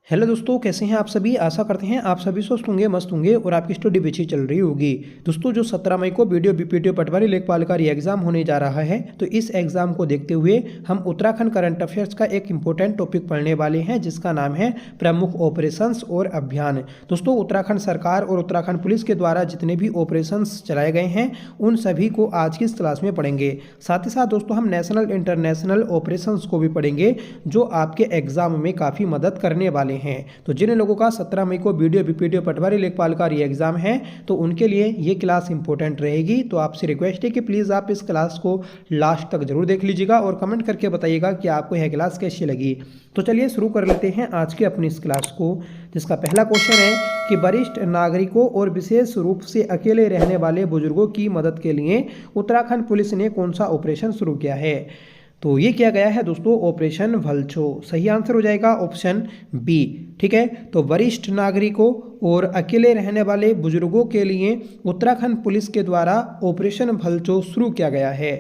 Hello दोस्तों, कैसे हैं आप सभी। आशा करते हैं आप सभी स्वस्थ होंगे, मस्त होंगे और आपकी स्टडी भी अच्छी चल रही होगी। दोस्तों, जो 17 मई को वीडियो बीपीटीओ पटवारी लेखपाल का एग्जाम होने जा रहा है, तो इस एग्जाम को देखते हुए हम उत्तराखंड करंट अफेयर्स का एक इंपॉर्टेंट टॉपिक पढ़ने वाले हैं, जिसका नाम है प्रमुख ऑपरेशंस और अभियान। दोस्तों, उत्तराखंड सरकार और उत्तराखंड पुलिस के द्वारा जितने भी ऑपरेशंस चलाए गए हैं, उन सभी को आज की इस क्लास में पढ़ेंगे। साथ ही साथ दोस्तों, हम नेशनल इंटरनेशनल ऑपरेशंस को भी पढ़ेंगे, जो आपके एग्जाम में काफ़ी मदद करने वाले हैं। तो जिन लोगों का 17 मई को वीडियो बीपीटीओ पटवारी लेखपाल का एग्जाम है, तो उनके लिए ये क्लास इंपॉर्टेंट रहेगी। तो आपसे रिक्वेस्ट है कि प्लीज़ आप इस क्लास को लास्ट तक जरूर देख लीजिएगा और कमेंट करके बताइएगा कि आपको यह क्लास कैसी लगी। तो चलिए शुरू कर लेते हैं आज के अपनी इस क्लास को, जिसका पहला क्वेश्चन है कि वरिष्ठ नागरिकों और विशेष रूप से अकेले रहने वाले बुजुर्गों की मदद के लिए उत्तराखंड पुलिस ने कौन सा ऑपरेशन शुरू किया है। तो ये किया गया है दोस्तों ऑपरेशन भलछो। सही आंसर हो जाएगा ऑप्शन बी। ठीक है, तो वरिष्ठ नागरिकों और अकेले रहने वाले बुजुर्गों के लिए उत्तराखंड पुलिस के द्वारा ऑपरेशन भलछो शुरू किया गया है।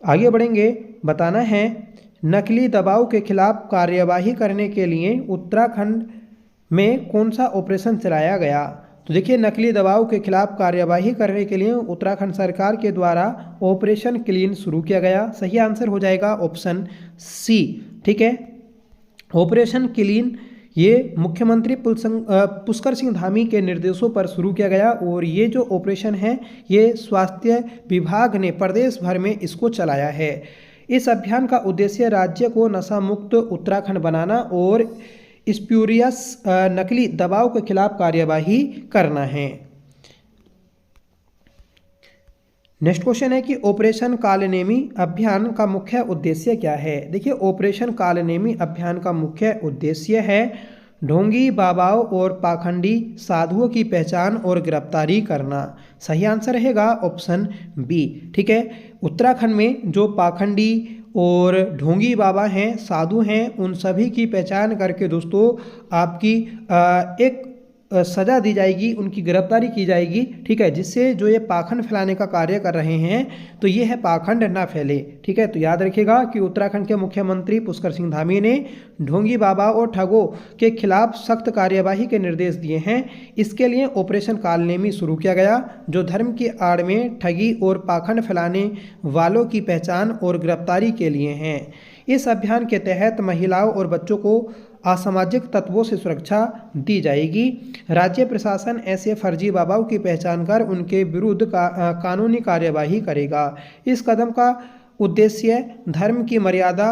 आगे बढ़ेंगे, बताना है नकली दबाव के खिलाफ कार्यवाही करने के लिए उत्तराखंड में कौन सा ऑपरेशन चलाया गया। तो देखिए, नकली दबाव के खिलाफ कार्यवाही करने के लिए उत्तराखंड सरकार के द्वारा ऑपरेशन क्लीन शुरू किया गया। सही आंसर हो जाएगा ऑप्शन सी। ठीक है, ऑपरेशन क्लीन ये मुख्यमंत्री पुष्कर सिंह धामी के निर्देशों पर शुरू किया गया और ये जो ऑपरेशन है, ये स्वास्थ्य विभाग ने प्रदेश भर में इसको चलाया है। इस अभियान का उद्देश्य राज्य को नशा मुक्त उत्तराखंड बनाना और स्प्यूरियस नकली दबाव के खिलाफ कार्यवाही करना है। नेक्स्ट क्वेश्चन है कि ऑपरेशन कालनेमी अभियान का मुख्य उद्देश्य क्या है। देखिए, ऑपरेशन कालनेमी अभियान का मुख्य उद्देश्य है ढोंगी बाबाओं और पाखंडी साधुओं की पहचान और गिरफ्तारी करना। सही आंसर रहेगा ऑप्शन बी। ठीक है, उत्तराखंड में जो पाखंडी और ढोंगी बाबा हैं, साधु हैं, उन सभी की पहचान करके दोस्तों आपकी एक सज़ा दी जाएगी, उनकी गिरफ्तारी की जाएगी। ठीक है, जिससे जो ये पाखंड फैलाने का कार्य कर रहे हैं, तो ये है पाखंड ना फैले। ठीक है, तो याद रखिएगा कि उत्तराखंड के मुख्यमंत्री पुष्कर सिंह धामी ने ढोंगी बाबा और ठगों के खिलाफ सख्त कार्यवाही के निर्देश दिए हैं। इसके लिए ऑपरेशन कालनेमी शुरू किया गया, जो धर्म की आड़ में ठगी और पाखंड फैलाने वालों की पहचान और गिरफ्तारी के लिए हैं। इस अभियान के तहत महिलाओं और बच्चों को असामाजिक तत्वों से सुरक्षा दी जाएगी। राज्य प्रशासन ऐसे फर्जी बाबाओं की पहचान कर उनके विरुद्ध कानूनी कार्यवाही करेगा। इस कदम का उद्देश्य धर्म की मर्यादा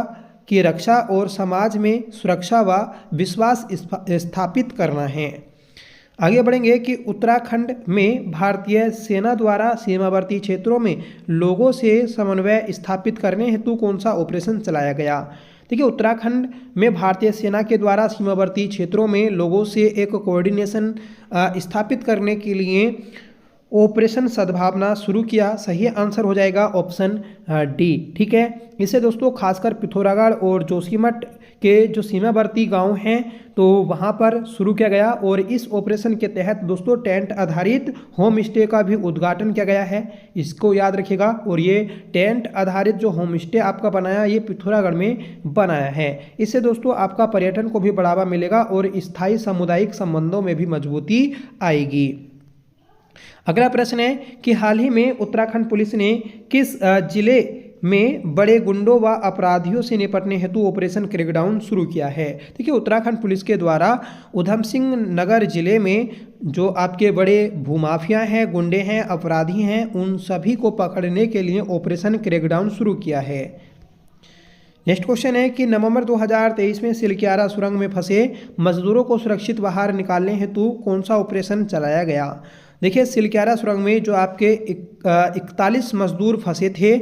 की रक्षा और समाज में सुरक्षा व विश्वास स्थापित करना है। आगे बढ़ेंगे कि उत्तराखंड में भारतीय सेना द्वारा सीमावर्ती क्षेत्रों में लोगों से समन्वय स्थापित करने हेतु कौन सा ऑपरेशन चलाया गया। देखिए, उत्तराखंड में भारतीय सेना के द्वारा सीमावर्ती क्षेत्रों में लोगों से एक कोऑर्डिनेशन स्थापित करने के लिए ऑपरेशन सद्भावना शुरू किया। सही आंसर हो जाएगा ऑप्शन डी। ठीक है, इसे दोस्तों खासकर पिथौरागढ़ और जोशीमठ के जो सीमावर्ती गांव हैं, तो वहां पर शुरू किया गया और इस ऑपरेशन के तहत दोस्तों टेंट आधारित होम स्टे का भी उद्घाटन किया गया है। इसको याद रखिएगा। और ये टेंट आधारित जो होम स्टे आपका बनाया, ये पिथौरागढ़ में बनाया है। इससे दोस्तों आपका पर्यटन को भी बढ़ावा मिलेगा और स्थायी सामुदायिक संबंधों में भी मजबूती आएगी। अगला प्रश्न है कि हाल ही में उत्तराखंड पुलिस ने किस जिले में बड़े गुंडों व अपराधियों से निपटने हेतु ऑपरेशन क्रैकडाउन शुरू किया है। देखिए, उत्तराखंड पुलिस के द्वारा उधम सिंह नगर जिले में जो आपके बड़े भूमाफिया हैं, गुंडे हैं, अपराधी हैं, उन सभी को पकड़ने के लिए ऑपरेशन क्रैकडाउन शुरू किया है। नेक्स्ट क्वेश्चन है कि नवंबर 2023 में सिलक्यारा सुरंग में फंसे मजदूरों को सुरक्षित बाहर निकालने हेतु कौन सा ऑपरेशन चलाया गया। देखिए, सिलक्यारा सुरंग में जो आपके 41 मजदूर फंसे थे,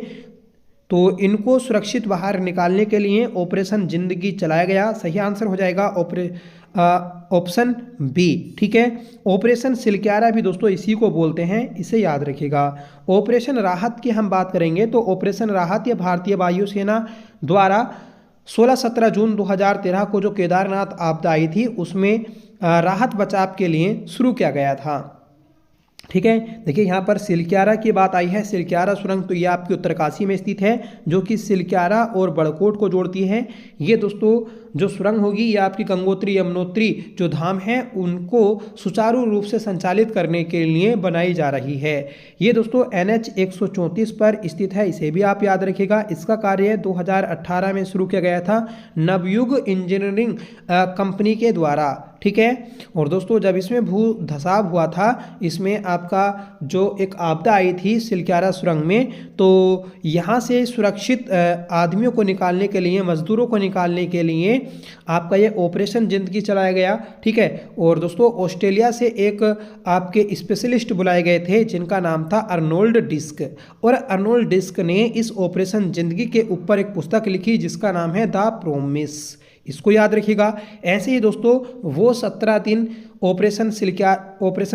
तो इनको सुरक्षित बाहर निकालने के लिए ऑपरेशन जिंदगी चलाया गया। सही आंसर हो जाएगा ऑप्शन बी। ठीक है, ऑपरेशन सिलक्यारा भी दोस्तों इसी को बोलते हैं, इसे याद रखिएगा। ऑपरेशन राहत की हम बात करेंगे, तो ऑपरेशन राहत या भारतीय वायुसेना द्वारा 16-17 जून 2013 को जो केदारनाथ आपदा आई थी, उसमें राहत बचाव के लिए शुरू किया गया था। ठीक है, देखिए यहाँ पर सिलक्यारा की बात आई है। सिलक्यारा सुरंग तो ये आपकी उत्तरकाशी में स्थित है, जो कि सिलक्यारा और बड़कोट को जोड़ती है। ये दोस्तों जो सुरंग होगी ये आपकी गंगोत्री यमुनोत्री जो धाम है उनको सुचारू रूप से संचालित करने के लिए बनाई जा रही है। ये दोस्तों NH 134 पर स्थित है, इसे भी आप याद रखिएगा। इसका कार्य 2018 में शुरू किया गया था नवयुग इंजीनियरिंग कंपनी के द्वारा, ठीक है। और दोस्तों जब इसमें भू धसाव हुआ था, इसमें आपका जो एक आपदा आई थी सिलक्यारा सुरंग में, तो यहाँ से सुरक्षित आदमियों को निकालने के लिए, मजदूरों को निकालने के लिए आपका ये ऑपरेशन जिंदगी चलाया गया, ठीक है। और दोस्तों ऑस्ट्रेलिया से एक आपके स्पेशलिस्ट बुलाए गए थे जिनका नाम था अर्नोल्ड डिस्क, और अर्नोल्ड डिस्क ने इस ऑपरेशन जिंदगी के ऊपर एक पुस्तक लिखी जिसका नाम है द प्रोमिस, इसको याद रखिएगा। ऐसे ही दोस्तों वो 17 दिन ऑपरेशन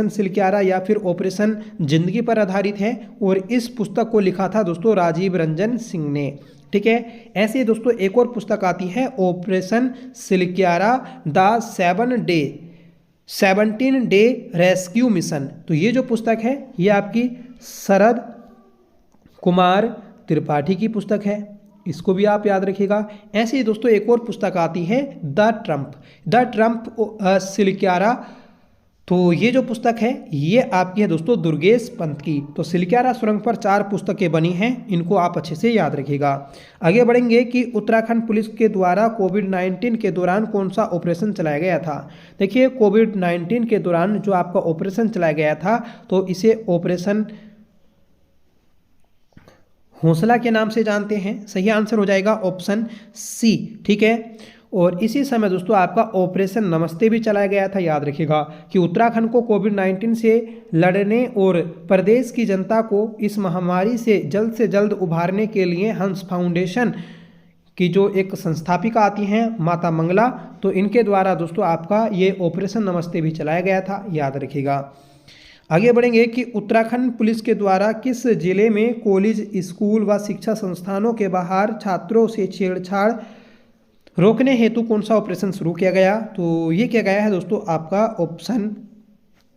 सिलक्यारा या फिर ऑपरेशन जिंदगी पर आधारित है, और इस पुस्तक को लिखा था दोस्तों राजीव रंजन सिंह ने, ठीक है। ऐसे ही दोस्तों एक और पुस्तक आती है operation Silkyara the 17 day rescue mission. तो ये जो पुस्तक है ये आपकी शरद कुमार त्रिपाठी की पुस्तक है, इसको भी आप याद रखिएगा। ऐसे ही दोस्तों एक और पुस्तक आती है द ट्रम्प सिलक्यारा। तो ये जो पुस्तक है ये आपकी है दोस्तों दुर्गेश पंत की। तो सिलक्यारा सुरंग पर 4 पुस्तकें बनी हैं, इनको आप अच्छे से याद रखिएगा। आगे बढ़ेंगे कि उत्तराखंड पुलिस के द्वारा कोविड-19 के दौरान कौन सा ऑपरेशन चलाया गया था। देखिए कोविड-19 के दौरान जो आपका ऑपरेशन चलाया गया था तो इसे ऑपरेशन हौसला के नाम से जानते हैं। सही आंसर हो जाएगा ऑप्शन सी, ठीक है। और इसी समय दोस्तों आपका ऑपरेशन नमस्ते भी चलाया गया था। याद रखिएगा कि उत्तराखंड को कोविड-19 से लड़ने और प्रदेश की जनता को इस महामारी से जल्द उभारने के लिए हंस फाउंडेशन की जो एक संस्थापिका आती हैं माता मंगला, तो इनके द्वारा दोस्तों आपका ये ऑपरेशन नमस्ते भी चलाया गया था, याद रखिएगा। आगे बढ़ेंगे कि उत्तराखंड पुलिस के द्वारा किस जिले में कॉलेज, स्कूल व शिक्षा संस्थानों के बाहर छात्रों से छेड़छाड़ रोकने हेतु कौन सा ऑपरेशन शुरू किया गया। तो ये किया गया है दोस्तों आपका ऑप्शन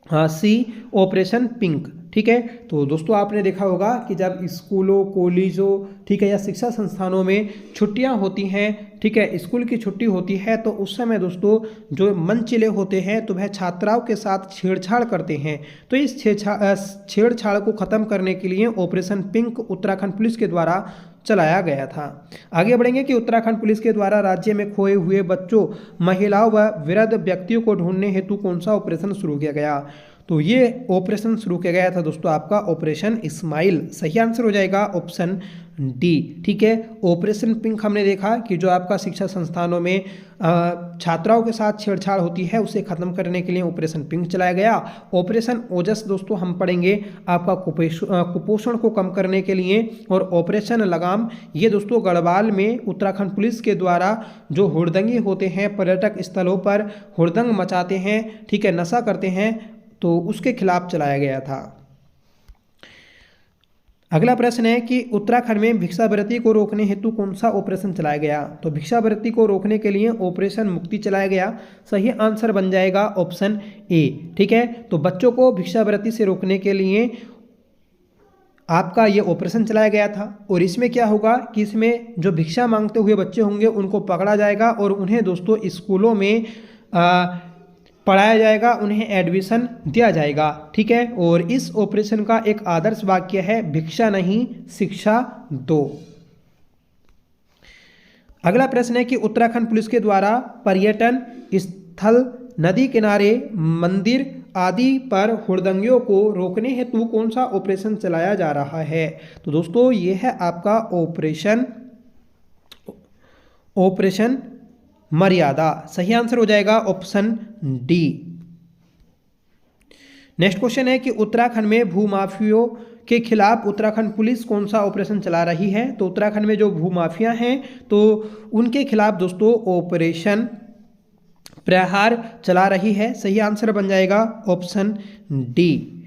सी ऑपरेशन पिंक, ठीक है। तो दोस्तों आपने देखा होगा कि जब स्कूलों, कॉलेजों, ठीक है, या शिक्षा संस्थानों में छुट्टियां होती हैं, ठीक है, स्कूल की छुट्टी होती है, तो उस समय दोस्तों जो मनचिले होते हैं तो वह छात्राओं के साथ छेड़छाड़ करते हैं। तो इस छेड़छाड़ को ख़त्म करने के लिए ऑपरेशन पिंक उत्तराखंड पुलिस के द्वारा चलाया गया था। आगे बढ़ेंगे कि उत्तराखंड पुलिस के द्वारा राज्य में खोए हुए बच्चों, महिलाओं व वृद्ध व्यक्तियों को ढूंढने हेतु कौन सा ऑपरेशन शुरू किया गया। तो ये ऑपरेशन शुरू किया गया था दोस्तों आपका ऑपरेशन इस्माइल। सही आंसर हो जाएगा ऑप्शन डी, ठीक है। ऑपरेशन पिंक हमने देखा कि जो आपका शिक्षा संस्थानों में छात्राओं के साथ छेड़छाड़ होती है उसे खत्म करने के लिए ऑपरेशन पिंक चलाया गया। ऑपरेशन ओजस दोस्तों हम पढ़ेंगे आपका कुपोषण को कम करने के लिए। और ऑपरेशन लगाम ये दोस्तों गढ़वाल में उत्तराखंड पुलिस के द्वारा जो हुड़दंगी होते हैं, पर्यटक स्थलों पर हुड़दंग मचाते हैं, ठीक है, नशा करते हैं, तो उसके खिलाफ चलाया गया था। अगला प्रश्न है कि उत्तराखंड में भिक्षावृत्ति को रोकने हेतु कौन सा ऑपरेशन चलाया गया। तो भिक्षावृत्ति को रोकने के लिए ऑपरेशन मुक्ति चलाया गया। सही आंसर बन जाएगा ऑप्शन ए, ठीक है। तो बच्चों को भिक्षावृत्ति से रोकने के लिए आपका ये ऑपरेशन चलाया गया था। और इसमें क्या होगा कि इसमें जो भिक्षा मांगते हुए बच्चे होंगे उनको पकड़ा जाएगा और उन्हें दोस्तों स्कूलों में पढ़ाया जाएगा, उन्हें एडमिशन दिया जाएगा, ठीक है। और इस ऑपरेशन का एक आदर्श वाक्य है भिक्षा नहीं शिक्षा दो। अगला प्रश्न है कि उत्तराखंड पुलिस के द्वारा पर्यटन स्थल, नदी किनारे, मंदिर आदि पर हुड़दंगियों को रोकने हेतु कौन सा ऑपरेशन चलाया जा रहा है। तो दोस्तों ये है आपका ऑपरेशन मर्यादा। सही आंसर हो जाएगा ऑप्शन डी। नेक्स्ट क्वेश्चन है कि उत्तराखंड में भूमाफियों के खिलाफ उत्तराखंड पुलिस कौन सा ऑपरेशन चला रही है। तो उत्तराखंड में जो भूमाफिया हैं तो उनके खिलाफ दोस्तों ऑपरेशन प्रहार चला रही है। सही आंसर बन जाएगा ऑप्शन डी,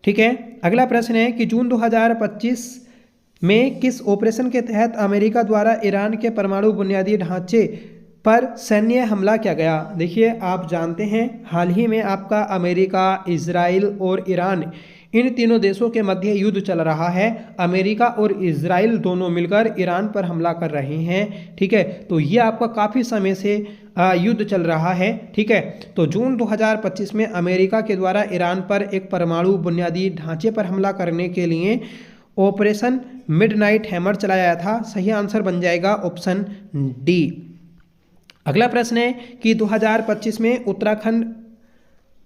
ठीक है। अगला प्रश्न है कि जून 2025 में किस ऑपरेशन के तहत अमेरिका द्वारा ईरान के परमाणु बुनियादी ढांचे पर सैन्य हमला किया गया। देखिए आप जानते हैं हाल ही में आपका अमेरिका, इजराइल और ईरान इन तीनों देशों के मध्य युद्ध चल रहा है। अमेरिका और इजराइल दोनों मिलकर ईरान पर हमला कर रहे हैं। ठीक है, तो ये आपका काफ़ी समय से युद्ध चल रहा है। ठीक है, तो जून 2025 में अमेरिका के द्वारा ईरान पर एक परमाणु बुनियादी ढांचे पर हमला करने के लिए ऑपरेशन मिडनाइट हैमर चलाया था। सही आंसर बन जाएगा ऑप्शन डी। अगला प्रश्न है कि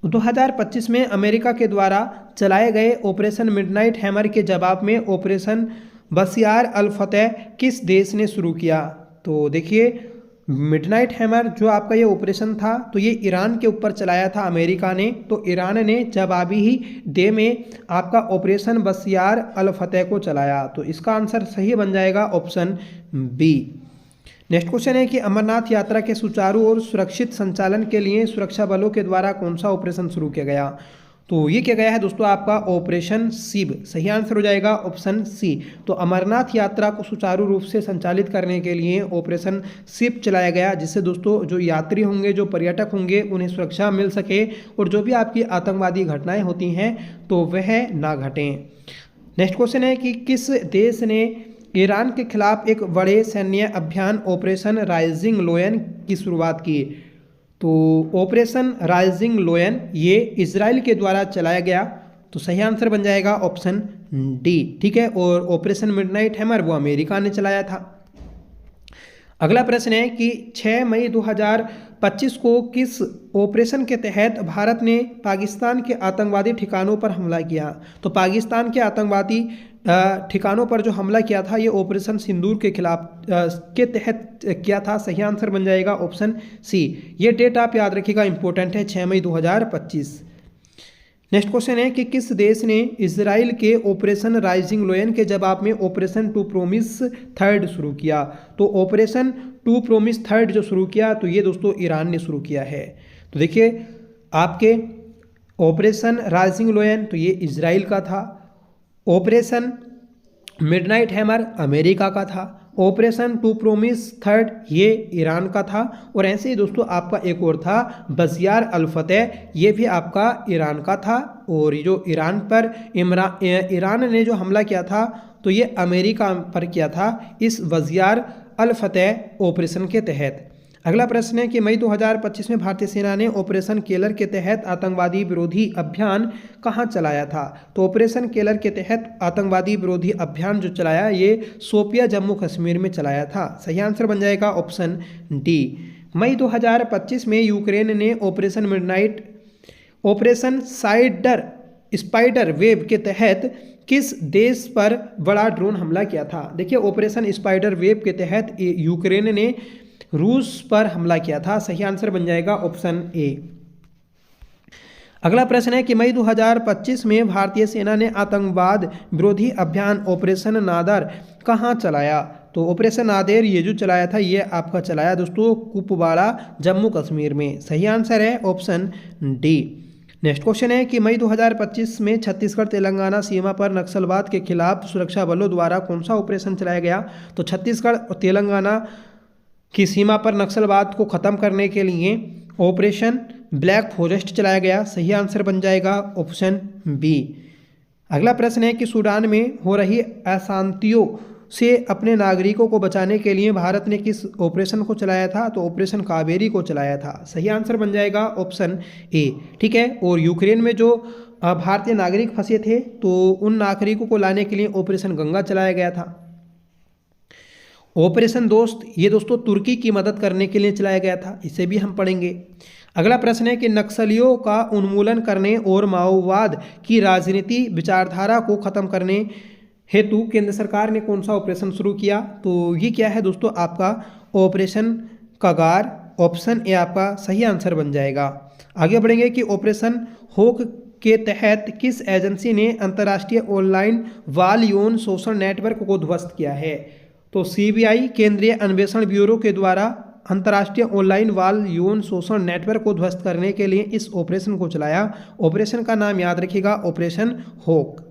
2025 में अमेरिका के द्वारा चलाए गए ऑपरेशन मिडनाइट हैमर के जवाब में ऑपरेशन बसियार अल फतेह किस देश ने शुरू किया। तो देखिए, मिडनाइट हैमर जो आपका ये ऑपरेशन था तो ये ईरान के ऊपर चलाया था अमेरिका ने। तो ईरान ने जवाबी ही दे में आपका ऑपरेशन बसियार अल फतेह को चलाया। तो इसका आंसर सही बन जाएगा ऑप्शन बी। नेक्स्ट क्वेश्चन है कि अमरनाथ यात्रा के सुचारू और सुरक्षित संचालन के लिए सुरक्षा बलों के द्वारा कौन सा ऑपरेशन शुरू किया गया। तो ये किया गया है दोस्तों आपका ऑपरेशन शिव। सही आंसर हो जाएगा ऑप्शन सी। तो अमरनाथ यात्रा को सुचारू रूप से संचालित करने के लिए ऑपरेशन शिव चलाया गया, जिससे दोस्तों जो यात्री होंगे, जो पर्यटक होंगे, उन्हें सुरक्षा मिल सके और जो भी आपकी आतंकवादी घटनाएं होती हैं तो वह ना घटें। नेक्स्ट क्वेश्चन है कि किस देश ने ईरान के खिलाफ एक बड़े सैन्य अभियान ऑपरेशन राइजिंग लोयन की शुरुआत की। तो ऑपरेशन राइजिंग लोयन ये इजराइल के द्वारा चलाया गया। तो सही आंसर बन जाएगा ऑप्शन डी। ठीक है, और ऑपरेशन मिडनाइट हैमर वो अमेरिका ने चलाया था। अगला प्रश्न है कि 6 मई 2025 को किस ऑपरेशन के तहत भारत ने पाकिस्तान के आतंकवादी ठिकानों पर हमला किया। तो पाकिस्तान के आतंकवादी ठिकानों पर जो हमला किया था ये ऑपरेशन सिंदूर के खिलाफ के तहत किया था। सही आंसर बन जाएगा ऑप्शन सी। ये डेट आप याद रखिएगा, इंपॉर्टेंट है, 6 मई 2025। नेक्स्ट क्वेश्चन है कि किस देश ने इजराइल के ऑपरेशन राइजिंग लोयन के जवाब में ऑपरेशन टू प्रोमिस थर्ड शुरू किया। तो ऑपरेशन टू प्रोमिस थर्ड जो शुरू किया तो ये दोस्तों ईरान ने शुरू किया है। तो देखिए, आपके ऑपरेशन राइजिंग लोयन तो ये इजराइल का था, ऑपरेशन मिडनाइट हैमर अमेरिका का था, ऑपरेशन टू प्रोमिस थर्ड ये ईरान का था, और ऐसे ही दोस्तों आपका एक और था बसियार अल फतेह, ये भी आपका ईरान का था। और ये जो ईरान पर ईरान ने जो हमला किया था तो ये अमेरिका पर किया था इस बसियार अल फतेह ऑपरेशन के तहत। अगला प्रश्न है कि मई 2025 में भारतीय सेना ने ऑपरेशन केलर के तहत आतंकवादी विरोधी अभियान कहां चलाया था। तो ऑपरेशन केलर के तहत आतंकवादी विरोधी अभियान जो चलाया ये शोपिया जम्मू कश्मीर में चलाया था। सही आंसर बन जाएगा ऑप्शन डी। मई 2025 में यूक्रेन ने ऑपरेशन स्पाइडर वेब के तहत किस देश पर बड़ा ड्रोन हमला किया था। देखिए, ऑपरेशन स्पाइडर वेब के तहत यूक्रेन ने रूस पर हमला किया था। सही आंसर बन जाएगा ऑप्शन ए। अगला प्रश्न है कि मई 2025 में भारतीय सेना ने आतंकवाद विरोधी अभियान ऑपरेशन नादर कहां चलाया। तो ऑपरेशन नादेर ये जो चलाया था ये आपका चलाया दोस्तों कुपवाड़ा जम्मू कश्मीर में। सही आंसर है ऑप्शन डी। नेक्स्ट क्वेश्चन है कि मई 2025 में छत्तीसगढ़ तेलंगाना सीमा पर नक्सलवाद के खिलाफ सुरक्षा बलों द्वारा कौन सा ऑपरेशन चलाया गया। तो छत्तीसगढ़ और तेलंगाना की सीमा पर नक्सलवाद को ख़त्म करने के लिए ऑपरेशन ब्लैक फॉरेस्ट चलाया गया। सही आंसर बन जाएगा ऑप्शन बी। अगला प्रश्न है कि सूडान में हो रही अशांतियों से अपने नागरिकों को बचाने के लिए भारत ने किस ऑपरेशन को चलाया था। तो ऑपरेशन कावेरी को चलाया था। सही आंसर बन जाएगा ऑप्शन ए। ठीक है, और यूक्रेन में जो भारतीय नागरिक फंसे थे तो उन नागरिकों को लाने के लिए ऑपरेशन गंगा चलाया गया था। ऑपरेशन दोस्त ये दोस्तों तुर्की की मदद करने के लिए चलाया गया था, इसे भी हम पढ़ेंगे। अगला प्रश्न है कि नक्सलियों का उन्मूलन करने और माओवाद की राजनीति विचारधारा को खत्म करने हेतु केंद्र सरकार ने कौन सा ऑपरेशन शुरू किया। तो ये क्या है दोस्तों आपका ऑपरेशन कगार। ऑप्शन ए आपका सही आंसर बन जाएगा। आगे बढ़ेंगे कि ऑपरेशन होक के तहत किस एजेंसी ने अंतर्राष्ट्रीय ऑनलाइन बाल यौन शोषण नेटवर्क को ध्वस्त किया है। तो सीबीआई केंद्रीय अन्वेषण ब्यूरो के द्वारा अंतर्राष्ट्रीय ऑनलाइन बाल यौन शोषण नेटवर्क को ध्वस्त करने के लिए इस ऑपरेशन को चलाया। ऑपरेशन का नाम याद रखिएगा, ऑपरेशन होक।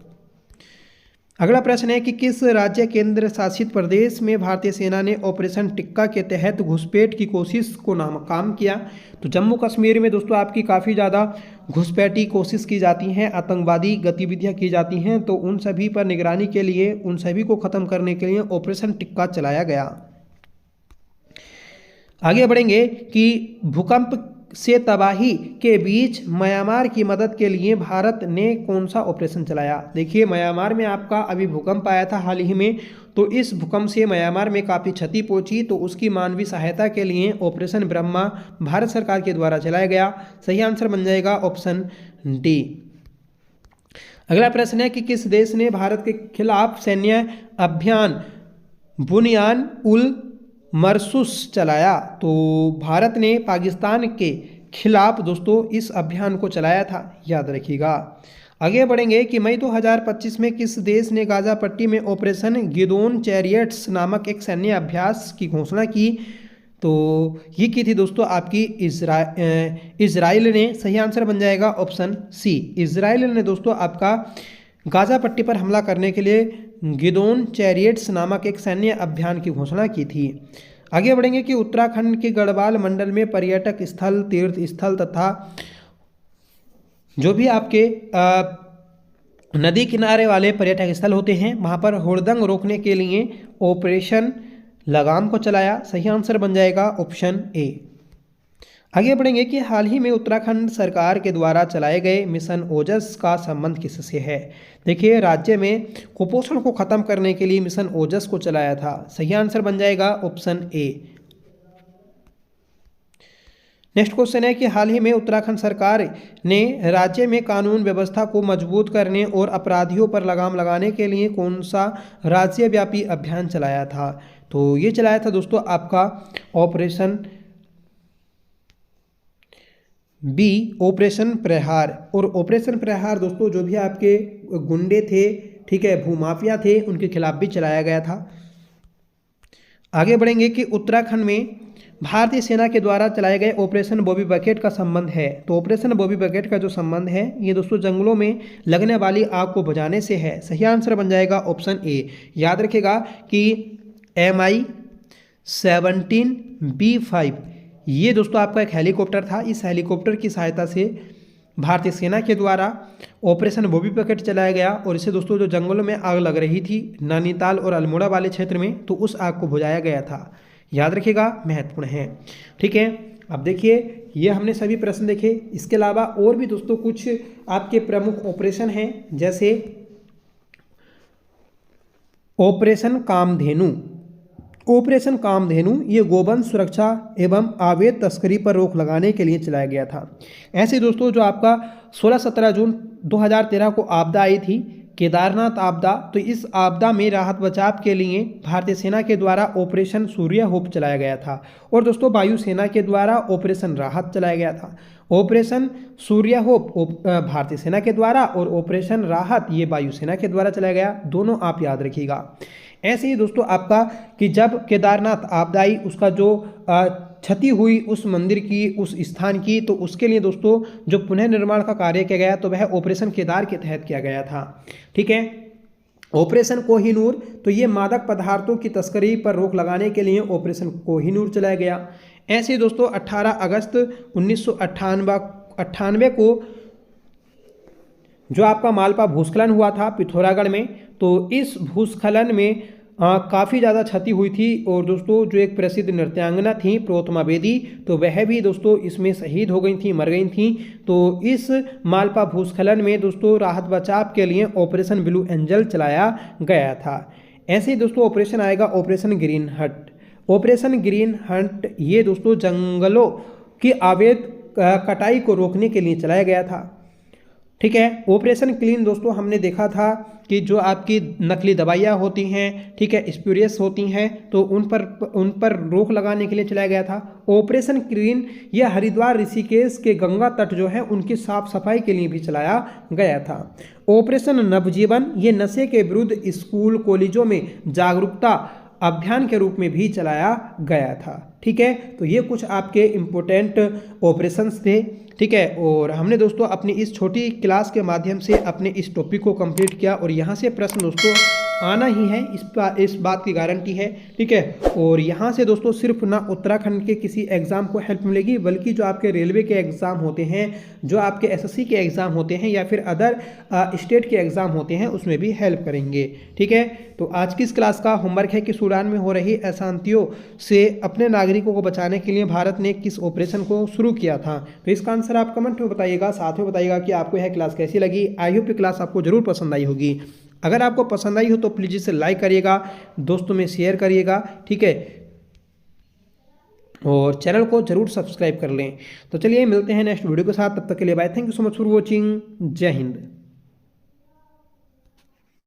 अगला प्रश्न है कि किस राज्य केंद्र शासित प्रदेश में भारतीय सेना ने ऑपरेशन टिक्का के तहत घुसपैठ की कोशिश को नाकाम किया? तो जम्मू कश्मीर में दोस्तों आपकी काफ़ी ज़्यादा घुसपैठी कोशिश की जाती हैं, आतंकवादी गतिविधियां की जाती हैं, तो उन सभी पर निगरानी के लिए, उन सभी को ख़त्म करने के लिए ऑपरेशन टिक्का चलाया गया। आगे बढ़ेंगे कि भूकंप से तबाही के बीच म्यांमार की मदद के लिए भारत ने कौन सा ऑपरेशन चलाया? देखिए, म्यांमार में आपका अभी भूकंप आया था हाल ही में, तो इस भूकंप से म्यांमार में काफ़ी क्षति पहुंची, तो उसकी मानवीय सहायता के लिए ऑपरेशन ब्रह्मा भारत सरकार के द्वारा चलाया गया। सही आंसर बन जाएगा ऑप्शन डी। अगला प्रश्न है कि किस देश ने भारत के खिलाफ सैन्य अभियान बुनियान उल मरसूस चलाया? तो भारत ने पाकिस्तान के खिलाफ दोस्तों इस अभियान को चलाया था, याद रखिएगा। आगे बढ़ेंगे कि मई 2025 में किस देश ने गाजा पट्टी में ऑपरेशन गिदोन चैरियट्स नामक एक सैन्य अभ्यास की घोषणा की? तो ये की थी दोस्तों आपकी इजराइल ने। सही आंसर बन जाएगा ऑप्शन सी। इजराइल ने दोस्तों आपका गाजा पट्टी पर हमला करने के लिए गिदोन चैरियट्स नामक एक सैन्य अभियान की घोषणा की थी। आगे बढ़ेंगे कि उत्तराखंड के गढ़वाल मंडल में पर्यटक स्थल, तीर्थ स्थल तथा जो भी आपके नदी किनारे वाले पर्यटक स्थल होते हैं, वहाँ पर हुड़दंग रोकने के लिए ऑपरेशन लगाम को चलाया। सही आंसर बन जाएगा ऑप्शन ए। आगे बढ़ेंगे कि हाल ही में उत्तराखंड सरकार के द्वारा चलाए गए मिशन ओजस का संबंध किससे है? देखिए, राज्य में कुपोषण को खत्म करने के लिए मिशन ओजस को चलाया था। सही आंसर बन जाएगा ऑप्शन ए। नेक्स्ट क्वेश्चन है कि हाल ही में उत्तराखंड सरकार ने राज्य में कानून व्यवस्था को मजबूत करने और अपराधियों पर लगाम लगाने के लिए कौन सा राज्यव्यापी अभियान चलाया था? तो ये चलाया था दोस्तों आपका ऑपरेशन बी, ऑपरेशन प्रहार। और ऑपरेशन प्रहार दोस्तों जो भी आपके गुंडे थे, ठीक है, भूमाफिया थे, उनके खिलाफ भी चलाया गया था। आगे बढ़ेंगे कि उत्तराखंड में भारतीय सेना के द्वारा चलाए गए ऑपरेशन बॉबी बकेट का संबंध है। तो ऑपरेशन बॉबी बकेट का जो संबंध है ये दोस्तों जंगलों में लगने वाली आग को बुझाने से है। सही आंसर बन जाएगा ऑप्शन ए। याद रखेगा कि MI-17B5 ये दोस्तों आपका एक हेलीकॉप्टर था। इस हेलीकॉप्टर की सहायता से भारतीय सेना के द्वारा ऑपरेशन बॉबी बकेट चलाया गया और इसे दोस्तों जो जंगलों में आग लग रही थी नैनीताल और अल्मोड़ा वाले क्षेत्र में, तो उस आग को बुझाया गया था। याद रखिएगा, महत्वपूर्ण है। ठीक है, अब देखिए ये हमने सभी प्रश्न देखे। इसके अलावा और भी दोस्तों कुछ आपके प्रमुख ऑपरेशन हैं, जैसे ऑपरेशन कामधेनु। ऑपरेशन कामधेनु ये गोवंश सुरक्षा एवं अवैध तस्करी पर रोक लगाने के लिए चलाया गया था। ऐसे दोस्तों जो आपका 16-17 जून 2013 को आपदा आई थी, केदारनाथ आपदा, तो इस आपदा में राहत बचाव के लिए भारतीय सेना के द्वारा ऑपरेशन सूर्य होप चलाया गया था और दोस्तों वायुसेना के द्वारा ऑपरेशन राहत चलाया गया था। ऑपरेशन सूर्य होप भारतीय सेना के द्वारा और ऑपरेशन राहत ये वायुसेना के द्वारा चलाया गया, दोनों आप याद रखिएगा। ऐसे ही दोस्तों आपका कि जब केदारनाथ आपदा आई, उसका जो क्षति हुई उस मंदिर की, उस स्थान की, तो उसके लिए दोस्तों जो पुनर्निर्माण का कार्य किया गया तो वह ऑपरेशन केदार के तहत किया गया था। ठीक है, ऑपरेशन कोहिनूर, तो ये मादक पदार्थों की तस्करी पर रोक लगाने के लिए ऑपरेशन कोहिनूर चलाया गया। ऐसे ही दोस्तों 18 अगस्त 1998 को जो आपका मालपा भूस्खलन हुआ था पिथौरागढ़ में, तो इस भूस्खलन में काफ़ी ज़्यादा क्षति हुई थी और दोस्तों जो एक प्रसिद्ध नृत्यांगना थी प्रोतमा बेदी, तो वह भी दोस्तों इसमें शहीद हो गई थी, मर गई थी। तो इस मालपा भूस्खलन में दोस्तों राहत बचाव के लिए ऑपरेशन ब्लू एंजल चलाया गया था। ऐसे ही दोस्तों ऑपरेशन आएगा ऑपरेशन ग्रीन हट। ऑपरेशन ग्रीन हट ये दोस्तों जंगलों की अवैध कटाई को रोकने के लिए चलाया गया था। ठीक है, ऑपरेशन क्लीन दोस्तों हमने देखा था कि जो आपकी नकली दवाइयाँ होती हैं, ठीक है, स्प्यूरियस होती हैं, तो उन पर रोक लगाने के लिए चलाया गया था। ऑपरेशन क्लीन यह हरिद्वार ऋषिकेश के गंगा तट जो है उनकी साफ सफाई के लिए भी चलाया गया था। ऑपरेशन नवजीवन ये नशे के विरुद्ध स्कूल कॉलेजों में जागरूकता अभियान के रूप में भी चलाया गया था। ठीक है, तो ये कुछ आपके इम्पोर्टेंट ऑपरेशंस थे। ठीक है, और हमने दोस्तों अपनी इस छोटी क्लास के माध्यम से अपने इस टॉपिक को कंप्लीट किया और यहाँ से प्रश्न दोस्तों आना ही है, इस बात की गारंटी है। ठीक है, और यहाँ से दोस्तों सिर्फ ना उत्तराखंड के किसी एग्ज़ाम को हेल्प मिलेगी, बल्कि जो आपके रेलवे के एग्ज़ाम होते हैं, जो आपके एसएससी के एग्ज़ाम होते हैं या फिर अदर स्टेट के एग्ज़ाम होते हैं, उसमें भी हेल्प करेंगे। ठीक है, तो आज की इस क्लास का होमवर्क है कि सूडान में हो रही अशांतियों से अपने नागरिकों को बचाने के लिए भारत ने किस ऑपरेशन को शुरू किया था। तो इसका आंसर आप कमेंट में बताइएगा, साथ में बताइएगा कि आपको यह क्लास कैसी लगी। आई होप ये क्लास आपको जरूर पसंद आई होगी। अगर आपको पसंद आई हो तो प्लीज़ इसे लाइक करिएगा, दोस्तों में शेयर करिएगा। ठीक है, और चैनल को जरूर सब्सक्राइब कर लें। तो चलिए मिलते हैं नेक्स्ट वीडियो के साथ, तब तक के लिए bye. Thank you so much for watching. जय हिंद।